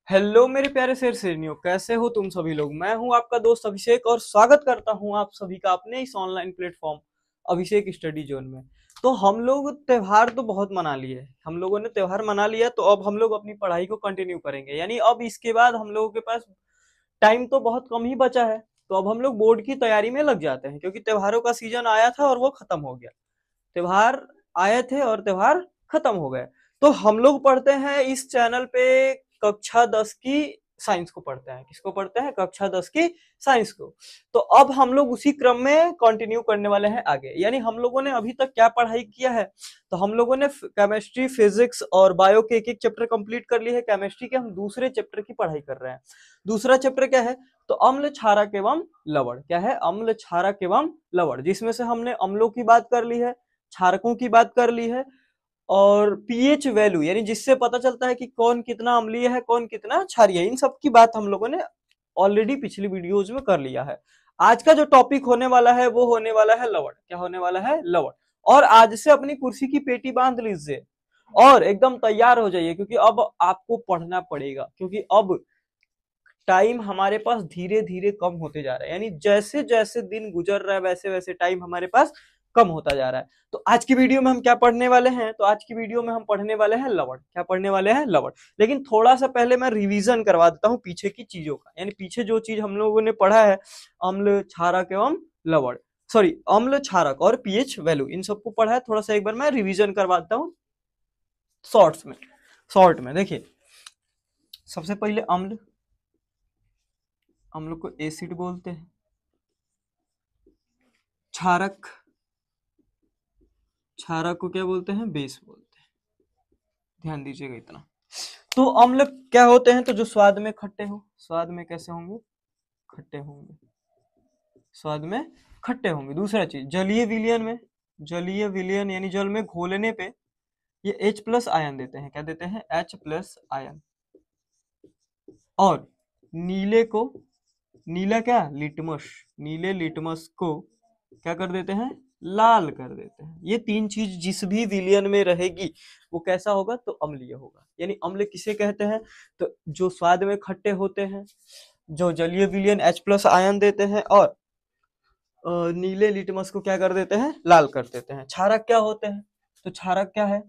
Hello मेरे प्यारे शेर शेरनियों, कैसे हो तुम सभी लोग। मैं हूं आपका दोस्त अभिषेक और स्वागत करता हूं आप सभी का अपने इस ऑनलाइन प्लेटफॉर्म अभिषेक स्टडी जोन में। तो हम लोग त्योहार तो बहुत मना लिए, हम लोगों ने त्योहार मना लिया, तो अब हम लोग अपनी पढ़ाई को कंटिन्यू करेंगे। यानी अब इसके बाद हम लोगों के पास टाइम तो बहुत कम ही बचा है। तो अब हम लोग बोर्ड की तैयारी में लग जाते हैं, क्योंकि त्योहारों का सीजन आया था और वो खत्म हो गया। त्योहार आए थे और त्योहार खत्म हो गए। तो हम लोग पढ़ते हैं इस चैनल पे कक्षा 10 की साइंस को पढ़ते हैं। किसको पढ़ते हैं? कक्षा 10 की साइंस को। तो अब हम लोग उसी क्रम में कंटिन्यू करने वाले हैं आगे। यानी हम लोगों ने अभी तक क्या पढ़ाई किया है, तो हम लोगों ने केमिस्ट्री, फिजिक्स और बायो के एक एक चैप्टर कंप्लीट कर लिए है। केमिस्ट्री के हम दूसरे चैप्टर की पढ़ाई कर रहे हैं। दूसरा चैप्टर क्या है? तो अम्ल, क्षारक एवं लवण। क्या है? अम्ल, क्षारक एवं लवण, जिसमें से हमने अम्लों की बात कर ली है, क्षारकों की बात कर ली है, और पीएच वैल्यू, यानी जिससे पता चलता है कि कौन कितना अम्लीय है, कौन कितना क्षारीय है, इन सब की बात हम लोगों ने ऑलरेडी पिछली वीडियोज में कर लिया है। आज का जो टॉपिक होने वाला है वो होने वाला है लवण। क्या होने वाला है? लवण। और आज से अपनी कुर्सी की पेटी बांध लीजिए और एकदम तैयार हो जाइए, क्योंकि अब आपको पढ़ना पड़ेगा। क्योंकि अब टाइम हमारे पास धीरे धीरे कम होते जा रहा है। यानी जैसे जैसे दिन गुजर रहा है वैसे वैसे टाइम हमारे पास कम होता जा रहा है। तो आज की वीडियो में हम क्या पढ़ने वाले हैं? तो आज की वीडियो में हम पढ़ने वाले हैं लवण। क्या पढ़ने वाले हैं? लवण। लेकिन थोड़ा सा पहले मैं रिवीजन करवा देता हूं पीछे की चीजों का। यानी पीछे जो चीज हम लोगों ने पढ़ा है, अम्ल, क्षारक एवं लवण, सॉरी अम्ल, क्षारक और पीएच वैल्यू, इन सबको पढ़ा है। थोड़ा सा एक बार मैं रिवीजन करवाता हूँ शॉर्ट में देखिए। सबसे पहले अम्ल, हम लोग को एसिड बोलते हैं। क्षारक, क्षारक को क्या बोलते हैं? बेस बोलते हैं। ध्यान दीजिएगा इतना। तो अम्ल क्या होते हैं? तो जो स्वाद में खट्टे हो। स्वाद में कैसे होंगे? खट्टे होंगे। स्वाद में खट्टे होंगे। दूसरा चीज, जलीय विलयन में, जलीय विलयन यानी जल में घोलने पे ये H प्लस आयन देते हैं। क्या देते हैं? H plus ion. और नीले को, नीला क्या? लिटमस। नीले लिटमस को क्या कर देते हैं? लाल कर देते हैं। ये तीन चीज जिस भी विलयन में रहेगी वो कैसा होगा? तो अम्लीय होगा। यानी अम्ल किसे कहते हैं? तो जो स्वाद में खट्टे होते हैं, जो जलीय विलयन H प्लस आयन देते हैं, और नीले लिटमस को क्या कर देते हैं? लाल कर देते हैं। क्षारक क्या होते हैं? तो क्षारक क्या है?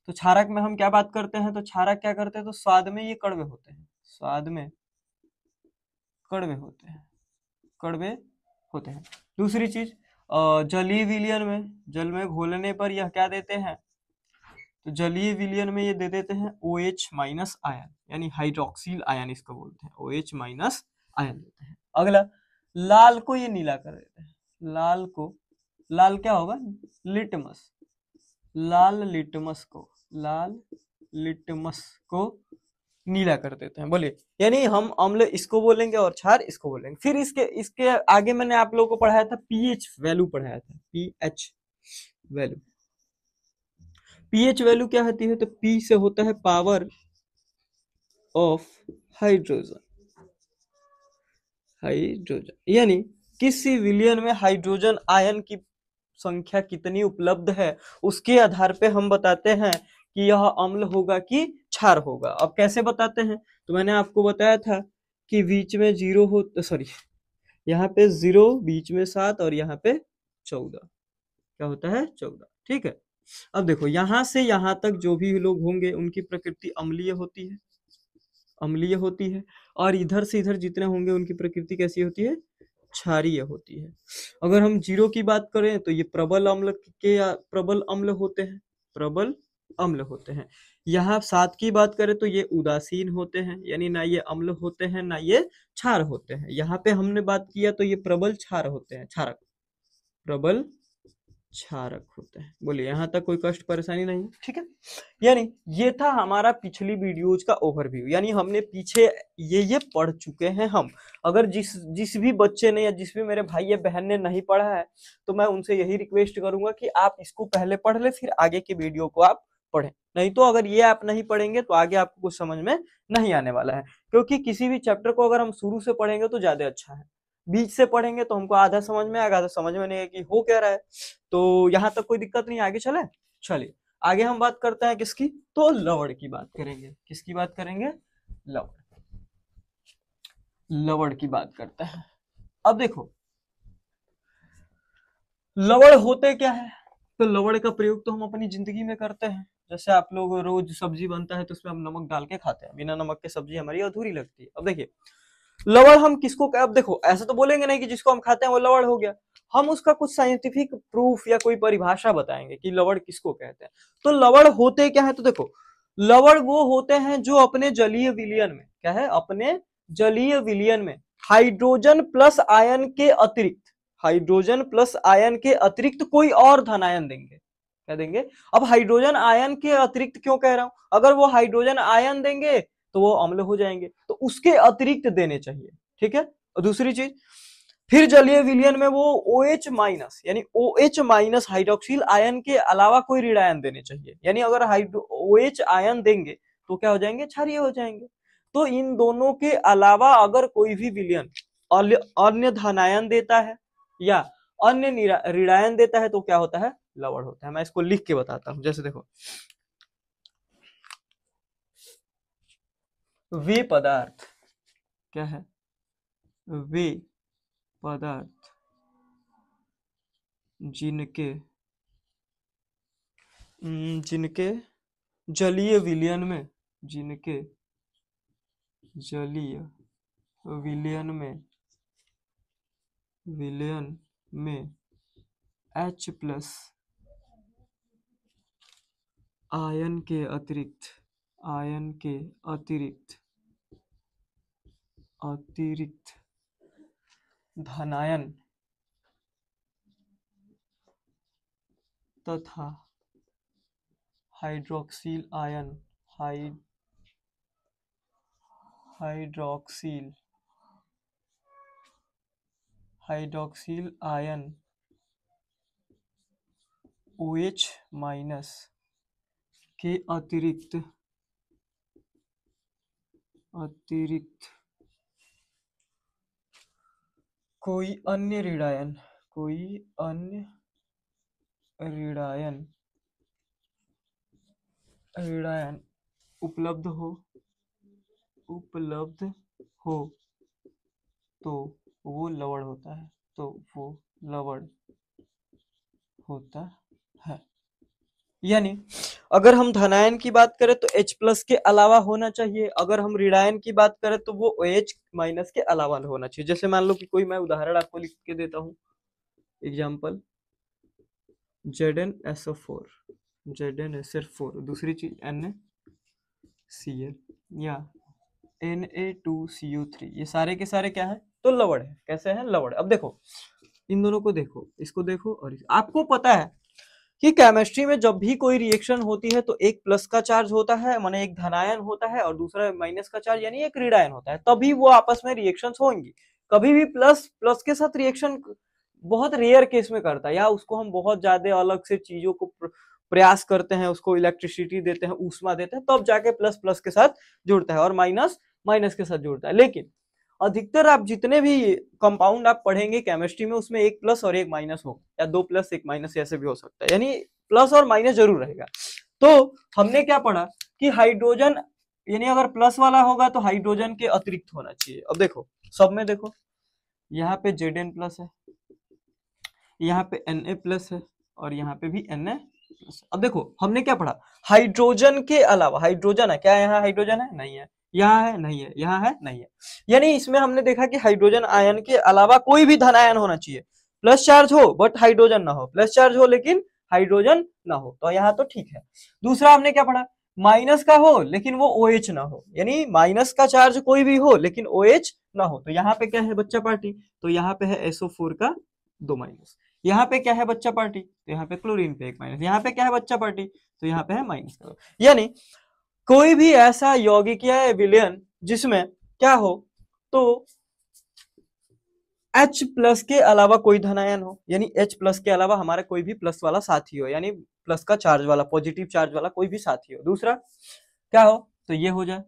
तो क्षारक में हम क्या बात करते हैं? तो क्षारक क्या करते हैं? तो स्वाद में ये कड़वे होते हैं। स्वाद में कड़वे होते हैं, कड़वे होते हैं। दूसरी चीज, जलीय विलयन में, जल में घोलने पर यह क्या देते हैं? तो जलीय विलयन में ये दे देते हैं OH माइनस आयन, यानी हाइड्रोक्सिल आयन इसको बोलते हैं। OH माइनस आयन देते हैं। अगला, लाल को ये नीला कर देते हैं। लाल को, लाल क्या होगा? लिटमस। लाल लिटमस को, लाल लिटमस को नीला कर देते हैं। बोलिए, यानी हम अम्ल इसको बोलेंगे और क्षार इसको बोलेंगे। फिर इसके इसके आगे मैंने आप लोगों को पढ़ाया था पीएच वैल्यू, पढ़ाया था पीएच वैल्यू। पीएच वैल्यू क्या होती है? तो पी से होता है पावर ऑफ हाइड्रोजन। हाइड्रोजन यानी किसी विलयन में हाइड्रोजन आयन की संख्या कितनी उपलब्ध है, उसके आधार पे हम बताते हैं कि यह अम्ल होगा कि क्षार होगा। अब कैसे बताते हैं? तो मैंने आपको बताया था कि बीच में 0 हो, सॉरी यहाँ पे 0, बीच में 7 और यहाँ पे 14। क्या होता है? 14। ठीक है। अब देखो, यहां से यहां तक जो भी लोग होंगे उनकी प्रकृति अम्लीय होती है, अम्लीय होती है। और इधर से इधर जितने होंगे उनकी प्रकृति कैसी होती है? क्षारीय होती है। अगर हम 0 की बात करें तो ये प्रबल अम्ल के, या प्रबल अम्ल होते हैं, प्रबल अम्ल होते हैं। यहाँ 7 की बात करें तो ये उदासीन होते हैं, यानी ना ये अम्ल होते हैं ना ये क्षार होते हैं। यहाँ पे हमने बात किया तो ये प्रबल क्षार होते हैं, क्षारक, प्रबल क्षारक होते हैं। बोलिए, यहाँ तक कोई कष्ट परेशानी नहीं? ठीक है। यानी ये था हमारा पिछली वीडियोज का ओवरव्यू। यानी हमने पीछे ये पढ़ चुके हैं हम। अगर जिस जिस भी बच्चे ने या जिस भी मेरे भाई या बहन ने नहीं पढ़ा है, तो मैं उनसे यही रिक्वेस्ट करूंगा कि आप इसको पहले पढ़ ले, फिर आगे की वीडियो को आप पढ़ें। नहीं तो अगर ये आप नहीं पढ़ेंगे तो आगे आपको कुछ समझ में नहीं आने वाला है। क्योंकि किसी भी चैप्टर को अगर हम शुरू से पढ़ेंगे तो ज्यादा अच्छा है। बीच से पढ़ेंगे तो हमको आधा समझ में आएगा, आधा समझ में नहीं आएगा कि हो क्या रहा है। तो यहाँ तक कोई दिक्कत नहीं, आगे चले। चलिए आगे हम बात करते हैं किसकी? तो लवण की बात करेंगे। किसकी बात करेंगे? लवण। लवण की बात करते हैं। अब देखो लवण होते क्या है, तो लवण का प्रयोग तो हम अपनी जिंदगी में करते हैं। जैसे आप लोग रोज सब्जी बनता है तो उसमें हम नमक डाल के खाते हैं, बिना नमक के सब्जी हमारी अधूरी लगती है। अब देखिए लवण हम किसको, अब देखो ऐसा तो बोलेंगे नहीं कि जिसको हम खाते हैं वो लवण हो गया, हम उसका कुछ साइंटिफिक प्रूफ या कोई परिभाषा बताएंगे कि लवण किसको कहते हैं। तो लवण होते क्या है, तो देखो लवण वो होते हैं जो अपने जलीय विलयन में, क्या है, अपने जलीय विलयन में हाइड्रोजन प्लस आयन के अतिरिक्त, हाइड्रोजन प्लस आयन के अतिरिक्त कोई और धन आयन देंगे। क्या देंगे, अब हाइड्रोजन आयन के अतिरिक्त क्यों कह रहा हूं, अगर वो हाइड्रोजन आयन देंगे तो वो अम्ल हो जाएंगे, तो उसके अतिरिक्त देने चाहिए। ठीक है, और दूसरी चीज फिर जलीय विलयन में वो OH माइनस यानी OH माइनस हाइड्रोक्सिल आयन के अलावा कोई ऋण आयन देने चाहिए, यानी अगर OH आयन देंगे तो क्या हो जाएंगे, क्षारीय हो जाएंगे। तो इन दोनों के अलावा अगर कोई भी विलयन अन्य धनायन देता है या अन्य ऋणायन देता है तो क्या होता है, लवण होता है। मैं इसको लिख के बताता हूं, जैसे देखो वे पदार्थ, क्या है, वे पदार्थ जिनके जिनके जलीय विलयन में, जिनके जलीय विलयन में H प्लस आयन के अतिरिक्त, आयन के अतिरिक्त अतिरिक्त धनायन तथा hydroxyl ion, hydroxyl ion OH minus के अतिरिक्त कोई अन्य ऋणायन, ऋणायन उपलब्ध हो तो वो लवण होता है, तो वो लवण होता है। यानी अगर हम धनायन की बात करें तो H प्लस के अलावा होना चाहिए, अगर हम ऋणायन की बात करें तो वो OH माइनस के अलावा होना चाहिए। जैसे मान लो कि कोई मैं उदाहरण आपको लिख के देता हूं, एग्जाम्पल ZnSO4, दूसरी चीज NaCl या Na2CO3, ये सारे के सारे क्या है, तो लवण है। कैसे है, लवण। अब देखो इन दोनों को देखो, इसको देखो और आपको पता है कि केमिस्ट्री में जब भी कोई रिएक्शन होती है तो एक प्लस का चार्ज होता है, माने एक धनायन होता है, और दूसरा माइनस का चार्ज यानी एक ऋणायन होता है, तभी वो आपस में रिएक्शंस होंगी। कभी भी प्लस प्लस के साथ रिएक्शन बहुत रेयर केस में करता है, या उसको हम बहुत ज्यादा अलग से चीजों को प्रयास करते हैं, उसको इलेक्ट्रिसिटी देते हैं, ऊष्मा देते हैं, तब जाके प्लस प्लस के साथ जुड़ता है और माइनस माइनस के साथ जुड़ता है। लेकिन अधिकतर आप जितने भी कंपाउंड आप पढ़ेंगे केमिस्ट्री में, उसमें एक प्लस और एक माइनस हो, या दो प्लस एक माइनस, ऐसे भी हो सकता है, यानी प्लस और माइनस जरूर रहेगा। तो हमने क्या पढ़ा कि हाइड्रोजन यानी अगर प्लस वाला होगा तो हाइड्रोजन के अतिरिक्त होना चाहिए। अब देखो सब में देखो, यहाँ पे Zn प्लस है, यहाँ पे Na प्लस है, और यहाँ पे भी Na प्लस। अब देखो हमने क्या पढ़ा, हाइड्रोजन के अलावा, हाइड्रोजन है क्या, यहाँ हाइड्रोजन है नहीं है, यहाँ है नहीं है, यहाँ है नहीं है, यानी इसमें हमने देखा कि हाइड्रोजन आयन के अलावा कोई भी धन आयन होना चाहिए, प्लस चार्ज हो बट हाइड्रोजन ना हो, प्लस चार्ज हो लेकिन हाइड्रोजन ना हो, तो यहाँ तो ठीक है। दूसरा हमने क्या पढ़ा, माइनस का हो लेकिन वो OH ना हो, यानी माइनस का चार्ज कोई भी हो लेकिन OH ना हो, तो यहाँ पे क्या है बच्चा पार्टी, तो यहाँ पे है SO4 का 2 माइनस, यहाँ पे क्या है बच्चा पार्टी, तो यहाँ पे क्लोरीन पे 1 माइनस, यहाँ पे क्या है बच्चा पार्टी, तो यहाँ पे है माइनस का 2। यानी कोई भी ऐसा यौगिक या विलयन जिसमें क्या हो, तो H प्लस के अलावा कोई धनायन हो, यानी H प्लस के अलावा हमारा कोई भी प्लस वाला साथी हो, यानी प्लस का चार्ज वाला, पॉजिटिव चार्ज वाला कोई भी साथी हो। दूसरा क्या हो, तो ये हो जाए।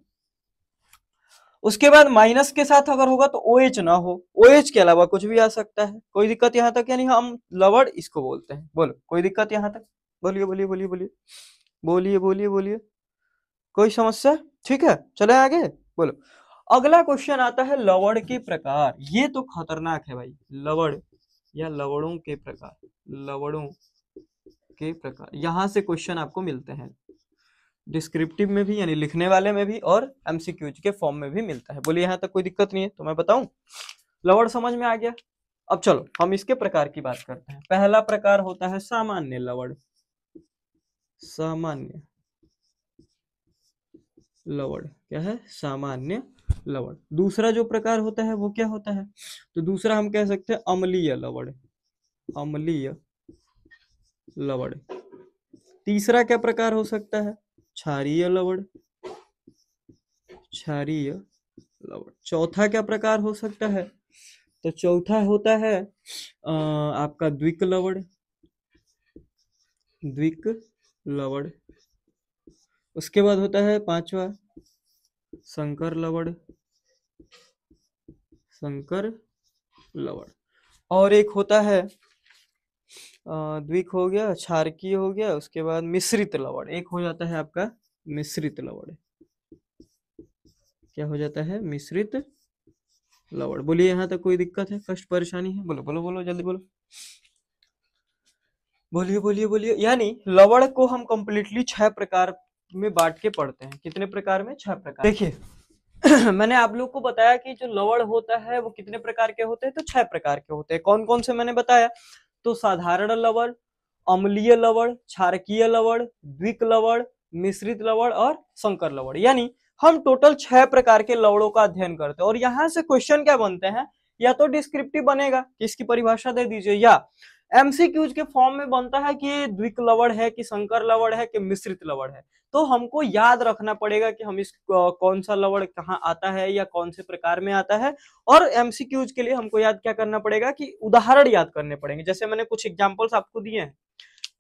उसके बाद माइनस के साथ अगर होगा तो OH ना हो, OH के अलावा कुछ भी आ सकता है। कोई दिक्कत यहाँ तक, यानी हम लवण इसको बोलते हैं। बोलो कोई दिक्कत यहाँ तक, बोलिए बोलिए बोलिए बोलिए बोलिए बोलिए बोलिए, कोई समस्या, ठीक है चले आगे, बोलो। अगला क्वेश्चन आता है लवण के प्रकार। ये तो खतरनाक है भाई, लवण या लवणों के प्रकार, लवणों के प्रकार, यहां से क्वेश्चन आपको मिलते हैं, डिस्क्रिप्टिव में भी यानी लिखने वाले में भी और एमसीक्यूज के फॉर्म में भी मिलता है। बोलिए यहाँ तक कोई दिक्कत नहीं है तो मैं बताऊं, लवण समझ में आ गया। अब चलो हम इसके प्रकार की बात करते हैं। पहला प्रकार होता है सामान्य लवण, सामान्य लवण क्या है, सामान्य लवण। दूसरा जो प्रकार होता है वो क्या होता है, तो दूसरा हम कह सकते हैं अम्लीय लवण, अम्लीय लवण। तीसरा क्या प्रकार हो सकता है, क्षारीय लवण, क्षारीय लवण। चौथा क्या प्रकार हो सकता है, तो चौथा होता है आपका द्विक लवण, द्विक लवण। उसके बाद होता है पांचवा संकर लवण, संकर लवण। और एक होता है द्विक हो गया, क्षारकीय हो गया, उसके बाद मिश्रित लवण, एक हो जाता है आपका मिश्रित लवण। क्या हो जाता है, मिश्रित लवण। बोलिए यहाँ तक कोई दिक्कत है, कष्ट परेशानी है, बोलो बोलो बोलो जल्दी बोलो, बोलिए बोलिए बोलिए। यानी लवण को हम कंप्लीटली 6 प्रकार में बांट के पढ़ते हैं। कितने प्रकार में, 6 प्रकार। देखिए मैंने आप लोग को बताया कि जो लवण होता है वो कितने प्रकार के होते हैं, तो 6 प्रकार के होते हैं। कौन कौन से मैंने बताया, तो साधारण लवण, अम्लीय लवण, क्षारकीय लवण, द्विक लवण, मिश्रित लवण और संकर लवण। यानी हम टोटल 6 प्रकार के लवणों का अध्ययन करते हैं। और यहाँ से क्वेश्चन क्या बनते हैं, या तो डिस्क्रिप्टिव बनेगा कि इसकी परिभाषा दे दीजिए, या एमसीक्यूज के फॉर्म में बनता है कि ये द्विक लवण है कि संकर लवण है कि मिश्रित लवण है। तो हमको याद रखना पड़ेगा कि हम इस कौन सा लवण कहाँ आता है या कौन से प्रकार में आता है। और एमसीक्यूज के लिए हमको याद क्या करना पड़ेगा कि उदाहरण याद करने पड़ेंगे। जैसे मैंने कुछ एग्जांपल्स आपको दिए हैं,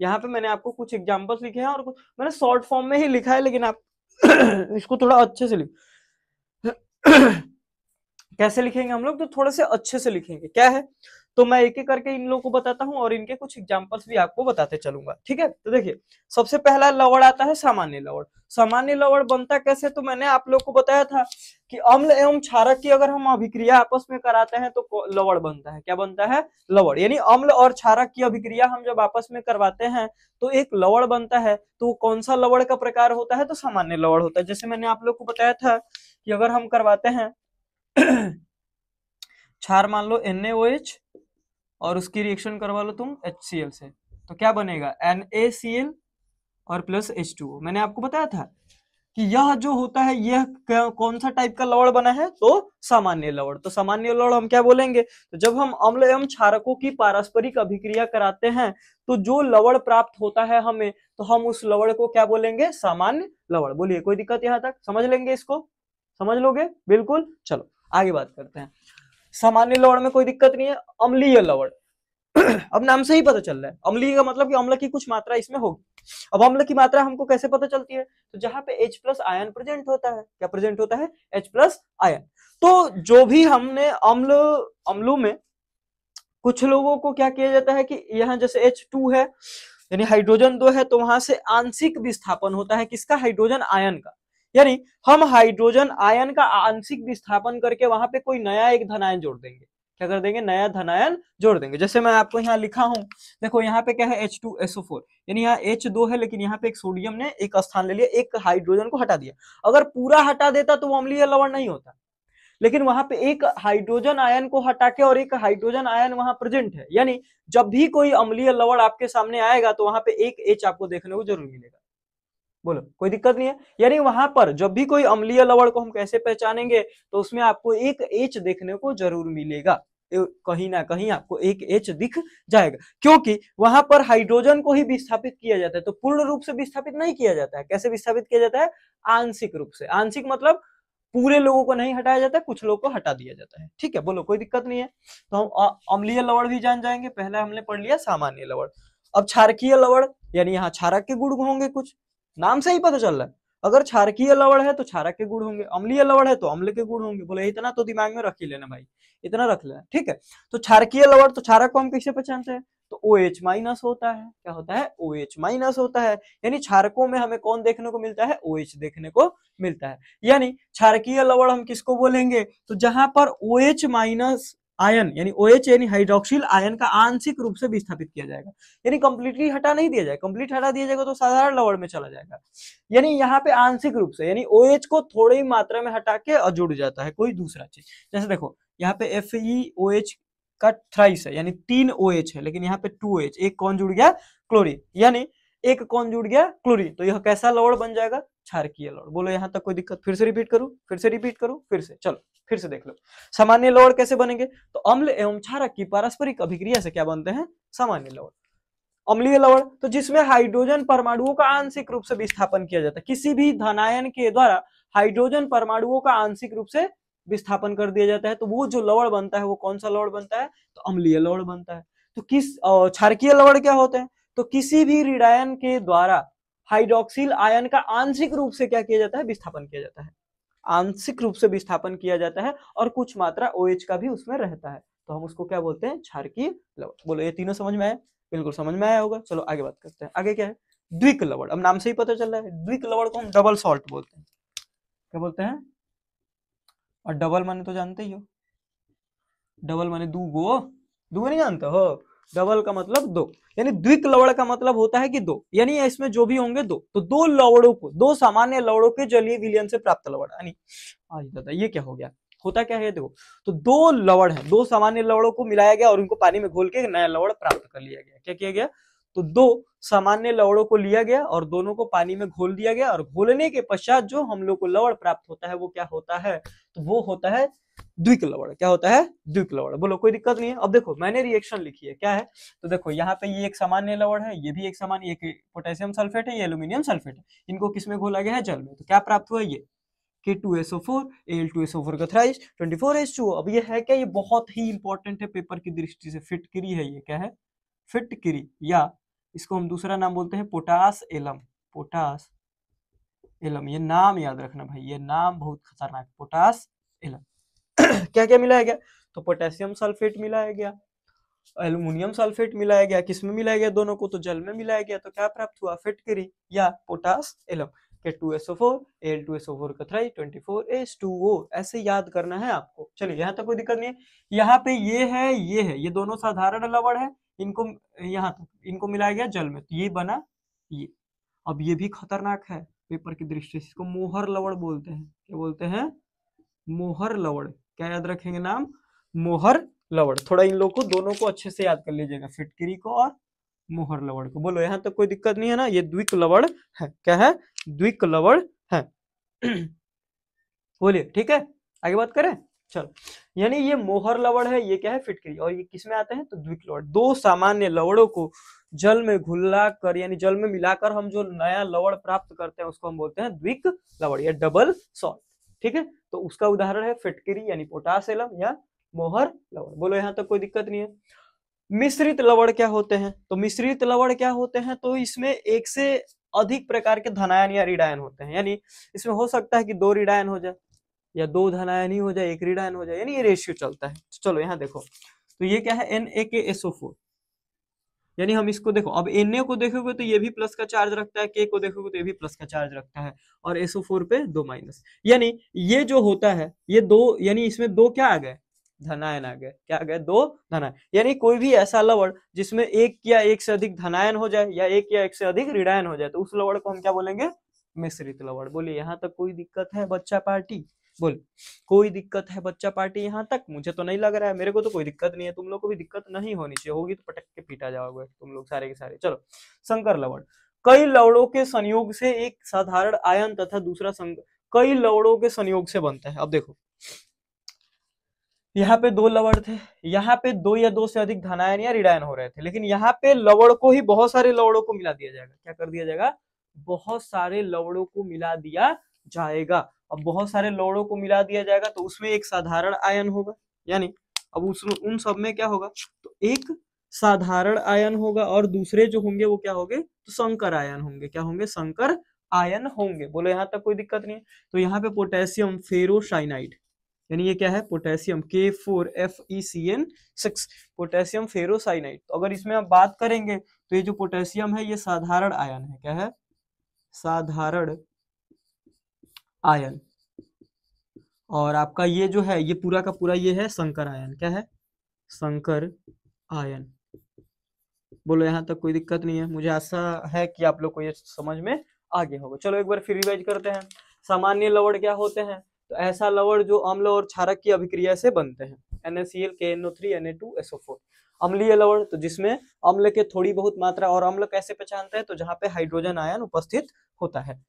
यहाँ पे मैंने आपको कुछ एग्जांपल्स लिखे हैं और मैंने शॉर्ट फॉर्म में ही लिखा है, लेकिन आप इसको थोड़ा अच्छे से कैसे लिखेंगे हम लोग, तो थोड़े से अच्छे से लिखेंगे। क्या है, तो मैं एक एक करके इन लोगों को बताता हूं और इनके कुछ एग्जांपल्स भी आपको बताते चलूंगा। ठीक है, तो देखिए सबसे पहला लवण आता है सामान्य लवण। सामान्य लवण बनता कैसे, तो मैंने आप लोग को बताया था कि अम्ल एवं क्षारक की अगर हम अभिक्रिया आपस में कराते हैं तो लवण बनता है। क्या बनता है, लवण। यानी अम्ल और क्षारक की अभिक्रिया हम जब आपस में करवाते हैं तो एक लवण बनता है। तो कौन सा लवण का प्रकार होता है, तो सामान्य लवण होता है। जैसे मैंने आप लोग को बताया था कि अगर हम करवाते हैं क्षार मान लो NaOH और उसकी रिएक्शन करवा लो तुम HCl से, तो क्या बनेगा, NaCl और प्लस H2O। मैंने आपको बताया था कि यह जो होता है यह कौन सा टाइप का लवण बना है, तो सामान्य लवण। तो सामान्य लवण हम क्या बोलेंगे, तो जब हम अम्ल एवं क्षारकों की पारस्परिक अभिक्रिया कराते हैं तो जो लवण प्राप्त होता है हमें, तो हम उस लवण को क्या बोलेंगे, सामान्य लवण। बोलिए कोई दिक्कत यहाँ तक, समझ लेंगे इसको, समझ लोगे बिल्कुल। चलो आगे बात करते हैं। सामान्य लवण में कोई दिक्कत नहीं है। अम्लीय लवण अब नाम से ही पता चल रहा है, अम्लीय का मतलब कि अम्ल की कुछ मात्रा इसमें होगी। अब अम्ल की मात्रा हमको कैसे पता चलती है, तो जहां पे H प्लस आयन प्रेजेंट होता है, क्या प्रेजेंट होता है, H प्लस आयन। तो जो भी हमने अम्लों में कुछ लोगों को क्या किया जाता है कि यहाँ जैसे H2 है यानी हाइड्रोजन 2 है, तो वहां से आंशिक विस्थापन होता है किसका, हाइड्रोजन आयन का। यानी हम हाइड्रोजन आयन का आंशिक विस्थापन करके वहां पे कोई नया एक धनायन जोड़ देंगे। क्या कर देंगे, नया धनायन जोड़ देंगे। जैसे मैं आपको यहाँ लिखा हूं, देखो यहाँ पे क्या है, H2SO4, यानी यहाँ H2 है लेकिन यहाँ पे एक सोडियम ने एक स्थान ले लिया, एक हाइड्रोजन को हटा दिया। अगर पूरा हटा देता तो वो अम्लीय लवण नहीं होता, लेकिन वहां पे एक हाइड्रोजन आयन को हटा के और एक हाइड्रोजन आयन वहां प्रेजेंट है। यानी जब भी कोई अम्लीय लवण आपके सामने आएगा तो वहां पे एक H आपको देखने को जरूर मिलेगा। बोलो कोई दिक्कत नहीं है। यानी वहां पर जब भी कोई अम्लीय लवण को हम कैसे पहचानेंगे, तो उसमें आपको एक H देखने को जरूर मिलेगा, कहीं ना कहीं आपको एक H दिख जाएगा, क्योंकि वहां पर हाइड्रोजन को ही विस्थापित किया जाता है। तो पूर्ण रूप से विस्थापित नहीं किया जाता है, कैसे विस्थापित किया जाता है, आंशिक रूप से। आंशिक मतलब पूरे लोगों को नहीं हटाया जाता है, कुछ लोगों को हटा दिया जाता है। ठीक है, बोलो कोई दिक्कत नहीं है। तो हम अम्लीय लवण भी जान जाएंगे। पहले हमने पढ़ लिया सामान्य लवण। अब क्षारकीय लवण, यानी यहाँ क्षारक के गुण होंगे, कुछ नाम से ही पता चल रहा है। अगर क्षारकीय लवण है तो क्षारक के गुण होंगे, अम्लीय लवण है तो अम्ल के गुण होंगे। बोले इतना तो दिमाग में रख ही लेना भाई, इतना रख लेना। ठीक है, तो क्षारकीय लवण, तो क्षारक को हम कैसे पहचानते हैं, तो OH माइनस होता है। क्या होता है? OH माइनस होता है। यानी क्षारकों में हमें कौन देखने को मिलता है? OH देखने को मिलता है। यानी क्षारकीय लवण हम किसको बोलेंगे? तो जहां पर OH माइनस आयन यानी OH यानी हाइड्रोक्सिल आयन का आंशिक रूप से विस्थापित किया जाएगा, यानी कंप्लीटली हटा नहीं दिया जाएगा। कंप्लीट हटा दिया जाएगा तो साधारण लवण में चला जाएगा। यानी यहाँ पे आंशिक रूप से यानी OH को थोड़ी मात्रा में हटा के जुड़ जाता है कोई दूसरा चीज। जैसे देखो यहाँ पे FeOH का थ्राइस है यानी 3 OH है, लेकिन यहाँ पे 2 OH, एक कौन जुड़ गया? क्लोरीन, यानी एक कौन जुड़ गया? क्लोरीन। तो यह कैसा लवण बन जाएगा? क्षारकीय लवण। बोलो यहाँ तक कोई दिक्कत? फिर से रिपीट करूं, फिर से रिपीट करूं, फिर से चलो फिर से देख लो। सामान्य लवण कैसे बनेंगे? तो अम्ल एवं क्षारक की पारस्परिक अभिक्रिया से क्या बनते हैं? सामान्य लवण। अम्लीय लवण तो जिसमें हाइड्रोजन परमाणुओं का आंशिक रूप से विस्थापन किया जाता है, किसी भी धनायन के द्वारा हाइड्रोजन परमाणुओं का आंशिक रूप से विस्थापन कर दिया जाता है, तो वो जो लवण बनता है वो कौन सा लवण बनता है? तो अम्लीय लवण बनता है। तो किस क्षारकीय लवण क्या होते हैं? तो किसी भी ऋणायन के द्वारा हाइड्रोक्सिल आयन का आंशिक रूप से क्या किया जाता है? विस्थापन किया जाता है। आंशिक रूप से विस्थापन किया जाता है और कुछ मात्रा OH का भी उसमें रहता है, तो हम उसको क्या बोलते हैं? क्षारकीय लवण। बोलो ये तीनों समझ में आया? बिल्कुल समझ में आया होगा। चलो आगे बात करते हैं। आगे क्या है? द्विक लवण। अब नाम से ही पता चल रहा है, द्विक लवण को हम डबल सॉल्ट बोलते हैं। क्या बोलते हैं? और डबल माने तो जानते ही हो, डबल माने दूगो। दूगो नहीं जानते हो? डबल का मतलब दो, यानी द्विक लवण का मतलब होता है कि दो, यानी इसमें जो भी होंगे दो, तो दो लवणों को, दो सामान्य लवणों के जलीय विलयन से प्राप्त लवण। यानी आज दादा ये क्या हो गया? होता क्या है देखो, तो दो लवण है, दो सामान्य लवणों को मिलाया गया और उनको पानी में घोल के नया लवण प्राप्त कर लिया गया। क्या किया गया? तो दो सामान्य लवणों को लिया गया और दोनों को पानी में घोल दिया गया, और घोलने के पश्चात जो हम लोग को लवण प्राप्त होता है वो क्या होता है? तो वो होता है द्विक लवण। क्या होता है? द्विक लवण। बोलो कोई दिक्कत नहीं है? अब देखो मैंने रिएक्शन लिखी है, क्या है? तो देखो यहाँ पे ये एक सामान्य लवण है, ये भी एक सामान्य, एक पोटेशियम सल्फेट है, ये एल्यूमिनियम सल्फेट है। इनको किसमें घोला गया है? जल में। तो क्या प्राप्त हुआ? ये K2SO4 Al2SO4 का थ्राइस 24H2O। अब ये है क्या? ये बहुत ही इंपॉर्टेंट है पेपर की दृष्टि से। फिटकिरी है ये। क्या है? फिटकिरी, या इसको हम दूसरा नाम बोलते हैं पोटास एलम। पोटास एलम, ये नाम याद रखना भाई, ये नाम बहुत खतरनाक। Potash alum. क्या क्या मिलाया गया? तो पोटेशियम सल्फेट मिलाया गया, एल्युमिनियम सल्फेट मिलाया गया। किसमें मिलाया गया? दोनों को तो जल में मिलाया गया। तो क्या प्राप्त हुआ? फिटकिरी या पोटास एलम। K2SO4 Al2SO4 का थ्राइस 24H2O। ऐसे याद करना है आपको। चलिए यहाँ तक कोई दिक्कत नहीं है। यहाँ पे ये है, ये है, ये दोनों साधारण लवण है, इनको यहाँ तक इनको मिलाया गया जल में, तो ये बना ये। अब ये भी खतरनाक है पेपर की दृष्टि से, इसको मोहर लवण बोलते हैं। क्या बोलते हैं? मोहर लवण। क्या याद रखेंगे नाम? मोहर लवण। थोड़ा इन लोगों को दोनों को अच्छे से याद कर लीजिएगा, फिटकिरी को और मोहर लवण को। बोलो यहाँ तक कोई दिक्कत नहीं है ना? ये द्विक लवण है। क्या है? द्विक लवण है। बोलिए ठीक है, आगे बात करें। चलो, यानी ये मोहर लवण है, ये क्या है? फिटकिरी। और ये किसमें आते हैं? तो द्विक लवण। दो सामान्य लवणों को जल में घुला कर यानी जल में मिलाकर हम जो नया लवण प्राप्त करते हैं उसको हम बोलते हैं द्विक लवण या डबल सॉल्ट। ठीक है, तो उसका उदाहरण है फिटकिरी यानी पोटास एलम या मोहर लवण। बोलो यहाँ तक कोई दिक्कत नहीं है। मिश्रित लवण क्या होते हैं? तो मिश्रित लवण क्या होते हैं? तो इसमें एक से अधिक प्रकार के धनायन या ऋणायन होते हैं, यानी इसमें हो सकता है कि दो ऋणायन हो जाए या दो धनायन ही हो जाए, एक ऋणायन हो जाए, यानी ये रेशियो चलता है। चलो यहाँ देखो, तो ये क्या है? NaKSO4, यानी हम इसको देखो, अब Na को देखोगे तो ये भी प्लस का चार्ज रखता है, K को देखोगे तो ये भी प्लस का चार्ज रखता है, और SO4 पे दो माइनस। यानी ये जो होता है ये दो, यानी इसमें दो क्या आ गए? धनायन आ गए। क्या आ गए? दो धनायन। यानी कोई भी ऐसा लवण जिसमें एक या एक से अधिक धनायन हो जाए या एक या एक से अधिक ऋणायन हो जाए, तो उस लवण को हम क्या बोलेंगे? मिश्रित लवण। बोलिए यहाँ तक कोई दिक्कत है बच्चा पार्टी? बोल, कोई दिक्कत है बच्चा पार्टी यहाँ तक? मुझे तो नहीं लग रहा है, मेरे को तो कोई दिक्कत नहीं है। तुम लोग को भी दिक्कत नहीं होनी चाहिए, होगी तो पटक के पीटा जाओगे तुम लोग सारे के सारे। चलो, संकर लवण। कई लवणों के संयोग से एक साधारण आयन तथा दूसरा कई लवणों के संयोग से बनता है। अब देखो यहाँ पे दो लवण थे, यहाँ पे दो या दो से अधिक धनायन या ऋणायन हो रहे थे, लेकिन यहाँ पे लवण को ही बहुत सारे लवणों को मिला दिया जाएगा। क्या कर दिया जाएगा? बहुत सारे लवणों को मिला दिया जाएगा। अब बहुत सारे लवणों को मिला दिया जाएगा तो उसमें एक साधारण आयन होगा, यानी अब उन सब में क्या होगा? तो एक साधारण आयन होगा और दूसरे जो होंगे वो क्या होंगे? तो संकर आयन होंगे। क्या होंगे? संकर आयन होंगे। बोलो यहाँ तक कोई दिक्कत नहीं है। तो यहाँ पे पोटेशियम फेरोसाइनाइड, यानी ये क्या है, पोटेशियम K4FeCN6, पोटेशियम फेरोसाइनाइड। तो अगर इसमें आप बात करेंगे तो ये जो पोटेशियम है ये साधारण आयन है। क्या है? साधारण आयन। और आपका ये जो है ये पूरा का पूरा ये है संकर आयन। क्या है? संकर आयन। बोलो यहाँ तक कोई दिक्कत नहीं है? मुझे आशा है कि आप लोग को ये समझ में आ गया होगा। चलो एक बार फिर रिवाइज करते हैं। सामान्य लवण क्या होते हैं? तो ऐसा लवण जो अम्ल और क्षारक की अभिक्रिया से बनते हैं। NaCl, KNO3, Na2SO4। अम्लीय लवण तो जिसमें अम्ल के थोड़ी बहुत मात्रा, और अम्ल कैसे पहचानते हैं? तो जहाँ पे हाइड्रोजन आयन उपस्थित होता है।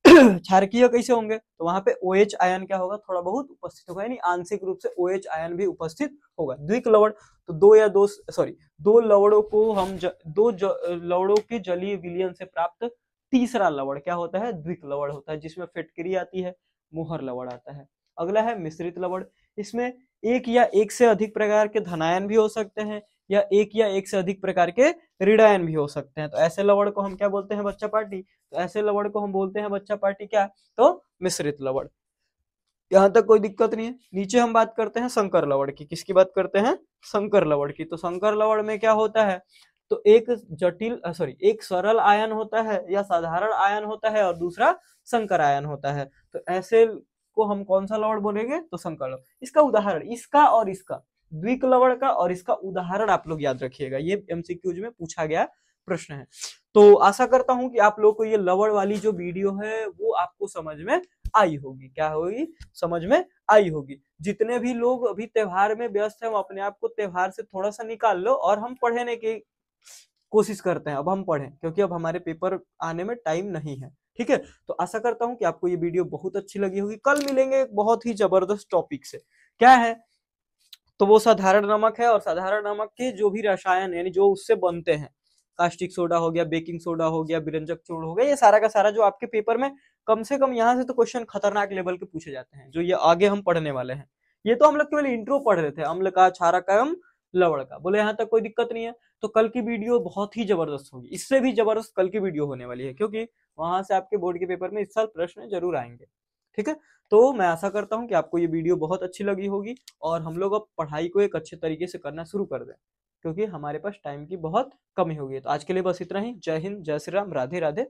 क्षारकीय कैसे होंगे? तो वहां पे OH आयन क्या होगा? थोड़ा बहुत उपस्थित होगा, यानी आंशिक रूप से OH आयन भी उपस्थित होगा। द्विक लवण तो दो लवणों को हम लवणों के जलीय विलयन से प्राप्त तीसरा लवण क्या होता है? द्विक लवण होता है, जिसमें फिटकरी आती है, मोहर लवण आता है। अगला है मिश्रित लवण। इसमें एक या एक से अधिक प्रकार के धनायन भी हो सकते हैं, या एक से अधिक प्रकार के ऋणायन भी हो सकते हैं। तो ऐसे लवण को हम क्या बोलते हैं बच्चा पार्टी? तो ऐसे लवण को हम बोलते हैं बच्चा पार्टी क्या? तो मिश्रित लवण। यहां तक कोई दिक्कत नहीं है। नीचे हम बात करते हैं संकर लवण की। किसकी बात करते हैं? संकर लवण की। तो संकर लवण में क्या होता है? तो एक सरल आयन होता है या साधारण आयन होता है, और दूसरा संकर आयन होता है। तो ऐसे को हम कौन सा लवण बोलेंगे? तो संकर लवण। इसका उदाहरण, इसका और इसका, द्विक लवण का और इसका उदाहरण आप लोग याद रखिएगा, ये MCQs में पूछा गया प्रश्न है। तो आशा करता हूं कि आप लोग को ये लवण वाली जो वीडियो है वो आपको समझ में आई होगी। क्या होगी? समझ में आई होगी। जितने भी लोग अभी त्योहार में व्यस्त हैं, वो अपने आप को त्योहार से थोड़ा सा निकाल लो, और हम पढ़ने की कोशिश करते हैं। अब हम पढ़ें, क्योंकि अब हमारे पेपर आने में टाइम नहीं है। ठीक है? तो आशा करता हूं कि आपको ये वीडियो बहुत अच्छी लगी होगी। कल मिलेंगे एक बहुत ही जबरदस्त टॉपिक से। क्या है? तो वो साधारण नमक है, और साधारण नमक के जो भी रसायन यानी जो उससे बनते हैं, कास्टिक सोडा हो गया, बेकिंग सोडा हो गया, विरंजक चूर्ण हो गया, ये सारा का सारा जो आपके पेपर में कम से कम यहाँ से तो क्वेश्चन खतरनाक लेवल के पूछे जाते हैं, जो ये आगे हम पढ़ने वाले हैं। ये तो हम लोग केवल इंट्रो पढ़ रहे थे, अम्ल का, क्षारक का एवं लवण का। बोले यहाँ तक कोई दिक्कत नहीं है? तो कल की वीडियो बहुत ही जबरदस्त होगी, इससे भी जबरदस्त कल की वीडियो होने वाली है, क्योंकि वहां से आपके बोर्ड के पेपर में इस साल प्रश्न जरूर आएंगे। ठीक है? तो मैं आशा करता हूँ कि आपको ये वीडियो बहुत अच्छी लगी होगी, और हम लोग अब पढ़ाई को एक अच्छे तरीके से करना शुरू कर दें, क्योंकि हमारे पास टाइम की बहुत कमी होगी। तो आज के लिए बस इतना ही। जय हिंद, जय श्री राम, राधे राधे।